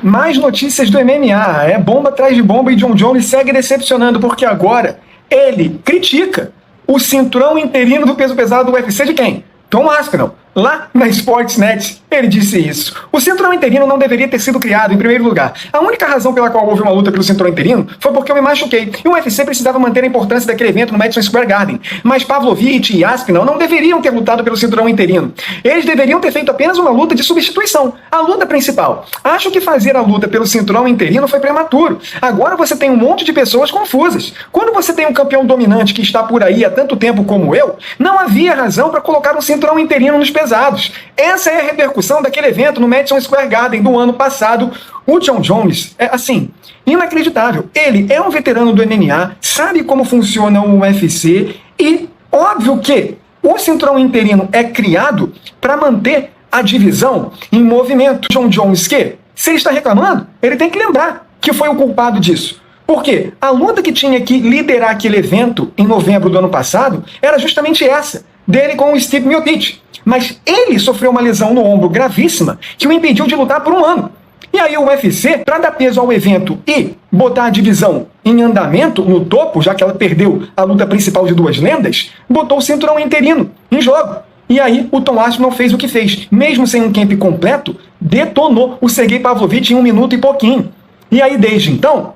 Mais notícias do MMA. É bomba atrás de bomba e Jon Jones segue decepcionando porque agora ele critica o cinturão interino do peso pesado do UFC de quem? Tom Aspinall. Lá na Sportsnet, ele disse isso. O cinturão interino não deveria ter sido criado, em primeiro lugar. A única razão pela qual houve uma luta pelo cinturão interino foi porque eu me machuquei. E o UFC precisava manter a importância daquele evento no Madison Square Garden. Mas Pavlovich e Aspinall não deveriam ter lutado pelo cinturão interino. Eles deveriam ter feito apenas uma luta de substituição. A luta principal. Acho que fazer a luta pelo cinturão interino foi prematuro. Agora você tem um monte de pessoas confusas. Quando você tem um campeão dominante que está por aí há tanto tempo como eu, não havia razão para colocar um cinturão interino nos pesados. Essa é a repercussão daquele evento no Madison Square Garden do ano passado. O Jon Jones é, assim, inacreditável. Ele é um veterano do MMA, sabe como funciona o UFC e, óbvio que o cinturão interino é criado para manter a divisão em movimento. Jon Jones, que, se ele está reclamando, ele tem que lembrar que foi o culpado disso. Porque a luta que tinha que liderar aquele evento em novembro do ano passado era justamente essa, dele com o Steve Miocic. Mas ele sofreu uma lesão no ombro gravíssima que o impediu de lutar por um ano. E aí o UFC, para dar peso ao evento e botar a divisão em andamento, no topo, já que ela perdeu a luta principal de duas lendas, botou o cinturão interino em jogo. E aí o Tom Aspinall fez o que fez. Mesmo sem um camp completo, detonou o Sergei Pavlovich em 1 minuto e pouquinho. E aí desde então,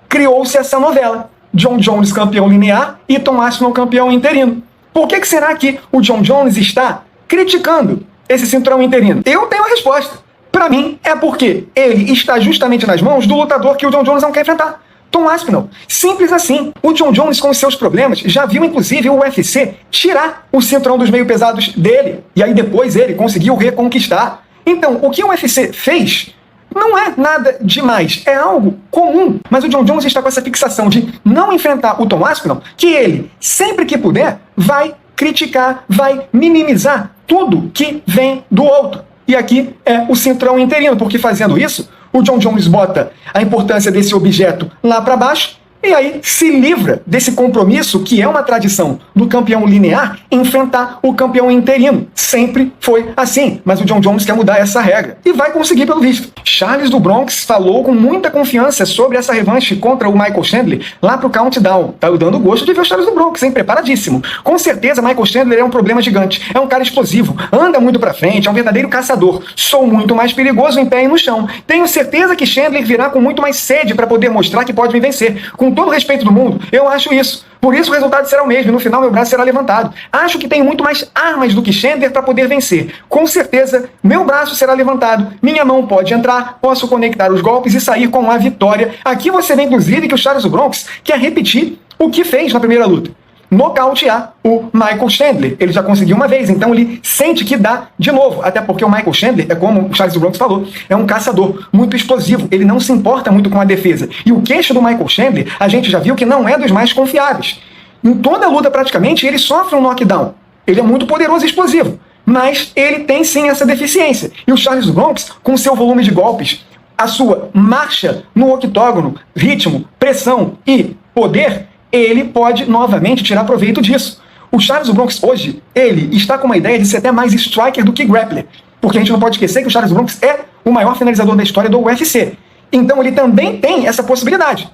criou-se essa novela. Jon Jones campeão linear e Tom Aspinall campeão interino. Por que será que o Jon Jones está criticando esse cinturão interino? Eu tenho a resposta. Para mim, é porque ele está justamente nas mãos do lutador que o Jon Jones não quer enfrentar. Tom Aspinall. Simples assim. O Jon Jones, com seus problemas, já viu inclusive o UFC tirar o cinturão dos meio pesados dele. E aí depois ele conseguiu reconquistar. Então, o que o UFC fez não é nada demais, é algo comum. Mas o Jon Jones está com essa fixação de não enfrentar o Tom Aspinall, que ele, sempre que puder, vai criticar, vai minimizar tudo que vem do outro. E aqui é o cinturão interino, porque fazendo isso, o Jon Jones bota a importância desse objeto lá para baixo e aí se livra desse compromisso que é uma tradição do campeão linear enfrentar o campeão interino. Sempre foi assim, mas o Jon Jones quer mudar essa regra e vai conseguir pelo visto. Charles do Bronx falou com muita confiança sobre essa revanche contra o Michael Chandler lá pro Countdown. Tá dando gosto de ver o Charles do Bronx, hein? Preparadíssimo. Com certeza Michael Chandler é um problema gigante, é um cara explosivo, anda muito pra frente, é um verdadeiro caçador. Sou muito mais perigoso em pé e no chão. Tenho certeza que Chandler virá com muito mais sede para poder mostrar que pode me vencer. Com todo o respeito do mundo, eu acho isso. Por isso o resultado será o mesmo, no final meu braço será levantado. Acho que tenho muito mais armas do que Chandler para poder vencer. Com certeza, meu braço será levantado, minha mão pode entrar, posso conectar os golpes e sair com a vitória. Aqui você vê inclusive que o Charles do Bronx quer repetir o que fez na primeira luta. Nocautear o Michael Chandler. Ele já conseguiu uma vez, então ele sente que dá de novo. Até porque o Michael Chandler, é como o Charles do Bronx falou, é um caçador muito explosivo. Ele não se importa muito com a defesa. E o queixo do Michael Chandler, a gente já viu que não é dos mais confiáveis. Em toda a luta, praticamente, ele sofre um knockdown. Ele é muito poderoso e explosivo. Mas ele tem sim essa deficiência. E o Charles do Bronx, com seu volume de golpes, a sua marcha no octógono, ritmo, pressão e poder, ele pode novamente tirar proveito disso. O Charles do Bronx hoje, ele está com uma ideia de ser até mais striker do que grappler, porque a gente não pode esquecer que o Charles do Bronx é o maior finalizador da história do UFC. Então ele também tem essa possibilidade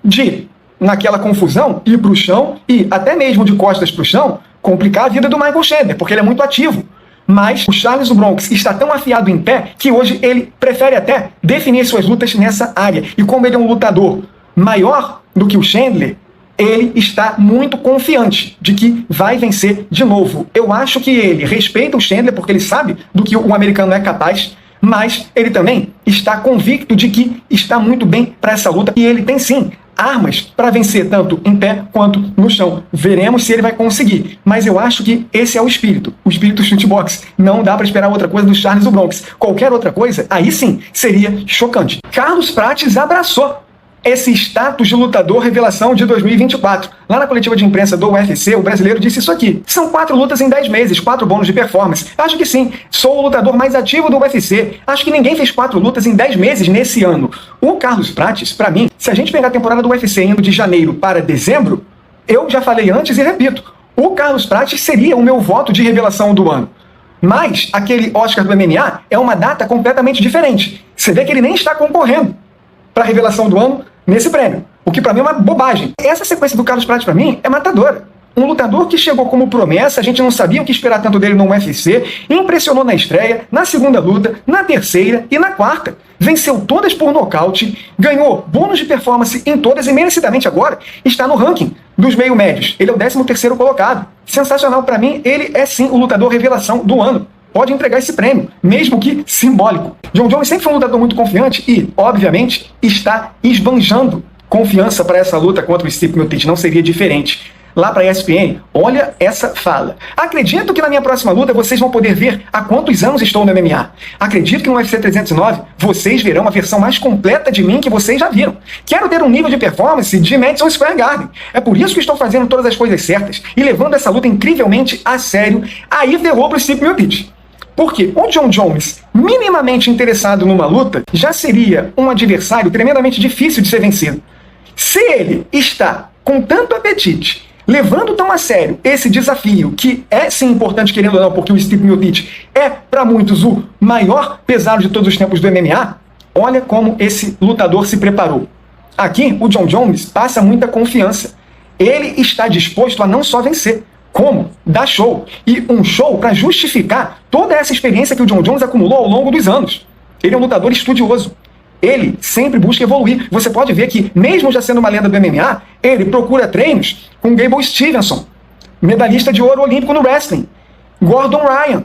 de, naquela confusão, ir para o chão e até mesmo de costas para o chão, complicar a vida do Michael Chandler, porque ele é muito ativo. Mas o Charles do Bronx está tão afiado em pé que hoje ele prefere até definir suas lutas nessa área. E como ele é um lutador maior do que o Chandler, ele está muito confiante de que vai vencer de novo. Eu acho que ele respeita o Chandler porque ele sabe do que o americano é capaz, mas ele também está convicto de que está muito bem para essa luta e ele tem sim armas para vencer tanto em pé quanto no chão. Veremos se ele vai conseguir, mas eu acho que esse é o espírito shootbox. Não dá para esperar outra coisa do Charles do Bronx. Qualquer outra coisa, aí sim, seria chocante. Carlos Prates abraçou esse status de lutador revelação de 2024. Lá na coletiva de imprensa do UFC, o brasileiro disse isso aqui. São 4 lutas em 10 meses, 4 bônus de performance. Acho que sim, sou o lutador mais ativo do UFC. Acho que ninguém fez 4 lutas em 10 meses nesse ano. O Carlos Prates, pra mim, se a gente pegar a temporada do UFC indo de janeiro para dezembro, eu já falei antes e repito, o Carlos Prates seria o meu voto de revelação do ano. Mas aquele Oscar do MMA é uma data completamente diferente. Você vê que ele nem está concorrendo para a revelação do ano nesse prêmio. O que para mim é uma bobagem. Essa sequência do Carlos Prates para mim é matadora. Um lutador que chegou como promessa, a gente não sabia o que esperar tanto dele no UFC, impressionou na estreia, na segunda luta, na terceira e na quarta. Venceu todas por nocaute, ganhou bônus de performance em todas e merecidamente agora está no ranking dos meio médios. Ele é o 13º colocado. Sensacional para mim, ele é sim o lutador revelação do ano. Pode entregar esse prêmio, mesmo que simbólico. Jon Jones sempre foi um lutador muito confiante e, obviamente, está esbanjando confiança para essa luta contra o Stipe Miocic. Não seria diferente. Lá para a ESPN, olha essa fala. Acredito que na minha próxima luta vocês vão poder ver há quantos anos estou no MMA. Acredito que no UFC 309 vocês verão a versão mais completa de mim que vocês já viram. Quero ter um nível de performance de Madison Square Garden. É por isso que estou fazendo todas as coisas certas e levando essa luta incrivelmente a sério. Aí ferrou para o Stipe Miocic. Porque o Jon Jones, minimamente interessado numa luta, já seria um adversário tremendamente difícil de ser vencido. Se ele está com tanto apetite, levando tão a sério esse desafio, que é sim importante, querendo ou não, porque o Stipe Miocic é, para muitos, o maior pesado de todos os tempos do MMA, olha como esse lutador se preparou. Aqui, o Jon Jones passa muita confiança. Ele está disposto a não só vencer, como dar show. E um show para justificar toda essa experiência que o Jon Jones acumulou ao longo dos anos. Ele é um lutador estudioso. Ele sempre busca evoluir. Você pode ver que, mesmo já sendo uma lenda do MMA, ele procura treinos com Gable Stevenson, medalhista de ouro olímpico no wrestling. Gordon Ryan,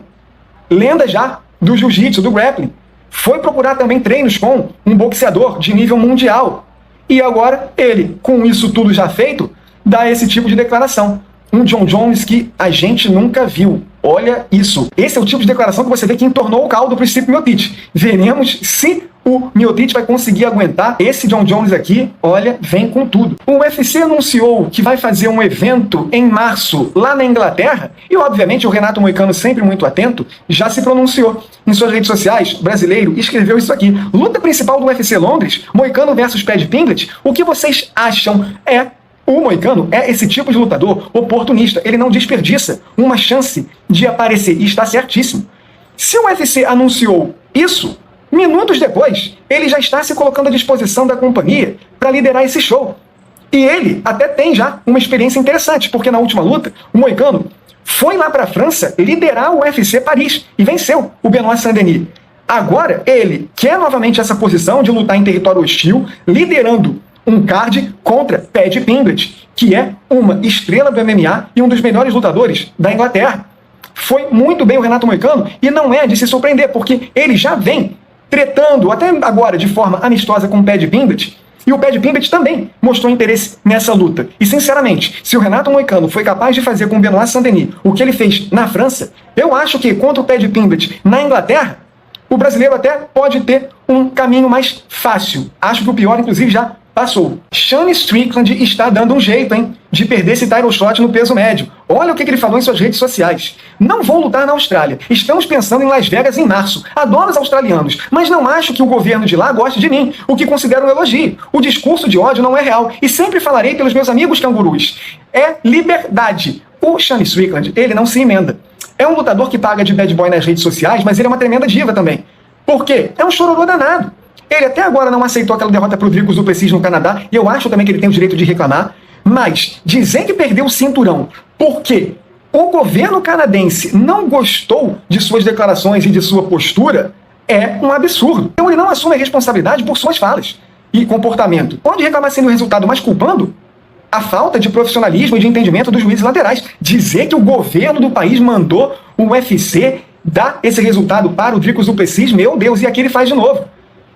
lenda já do jiu-jitsu, do grappling. Foi procurar também treinos com um boxeador de nível mundial. E agora, ele, com isso tudo já feito, dá esse tipo de declaração. Um Jon Jones que a gente nunca viu. Olha isso. Esse é o tipo de declaração que você vê que entornou o caldo para o Stipe Miocic. Veremos se o Miocic vai conseguir aguentar. Esse Jon Jones aqui, olha, vem com tudo. O UFC anunciou que vai fazer um evento em março lá na Inglaterra e, obviamente, o Renato Moicano, sempre muito atento, já se pronunciou. Em suas redes sociais, brasileiro escreveu isso aqui. Luta principal do UFC Londres, Moicano versus Paddy Pimblett. O que vocês acham? O Moicano é esse tipo de lutador oportunista. Ele não desperdiça uma chance de aparecer. E está certíssimo. Se o UFC anunciou isso, minutos depois, ele já está se colocando à disposição da companhia para liderar esse show. E ele até tem já uma experiência interessante, porque na última luta, o Moicano foi lá para a França liderar o UFC Paris e venceu o Benoit Saint-Denis. Agora, ele quer novamente essa posição de lutar em território hostil, liderando um card contra Paddy Pimblett, que é uma estrela do MMA e um dos melhores lutadores da Inglaterra. Foi muito bem o Renato Moicano e não é de se surpreender, porque ele já vem tretando, até agora de forma amistosa, com o Paddy Pimblett, e o Paddy Pimblett também mostrou interesse nessa luta. E, sinceramente, se o Renato Moicano foi capaz de fazer com o Benoit Saint-Denis o que ele fez na França, eu acho que contra o Paddy Pimblett na Inglaterra, o brasileiro até pode ter um caminho mais fácil. Acho que o pior, inclusive, já passou. Sean Strickland está dando um jeito, de perder esse title shot no peso médio. Olha o que ele falou em suas redes sociais. Não vou lutar na Austrália. Estamos pensando em Las Vegas em março. Adoro os australianos, mas não acho que o governo de lá goste de mim, o que considero um elogio. O discurso de ódio não é real e sempre falarei pelos meus amigos cangurus. É liberdade. O Sean Strickland, ele não se emenda. É um lutador que paga de bad boy nas redes sociais, mas ele é uma tremenda diva também. Por quê? É um chororô danado. Ele até agora não aceitou aquela derrota para o Dricus du Plessis no Canadá, e eu acho também que ele tem o direito de reclamar, mas dizer que perdeu o cinturão porque o governo canadense não gostou de suas declarações e de sua postura é um absurdo. Então ele não assume a responsabilidade por suas falas e comportamento. Pode reclamar sendo o resultado, mas culpando a falta de profissionalismo e de entendimento dos juízes laterais. Dizer que o governo do país mandou o UFC dar esse resultado para o Dricus du Plessis, meu Deus, e aqui ele faz de novo.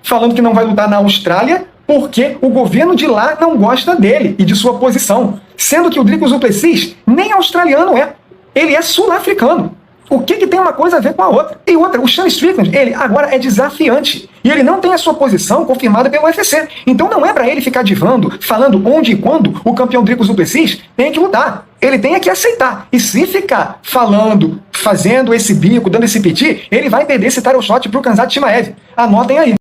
Falando que não vai lutar na Austrália porque o governo de lá não gosta dele e de sua posição. Sendo que o Dricus du Plessis nem australiano é. Ele é sul-africano. O que tem uma coisa a ver com a outra? E outra, o Sean Strickland, ele agora é desafiante. E ele não tem a sua posição confirmada pelo UFC. Então não é para ele ficar divando, falando onde e quando o campeão Dricus du Plessis tem que lutar. Ele tem que aceitar. E se ficar falando, fazendo esse bico, dando esse piti, ele vai perder esse title shot pro Khamzat Chimaev. Anotem aí.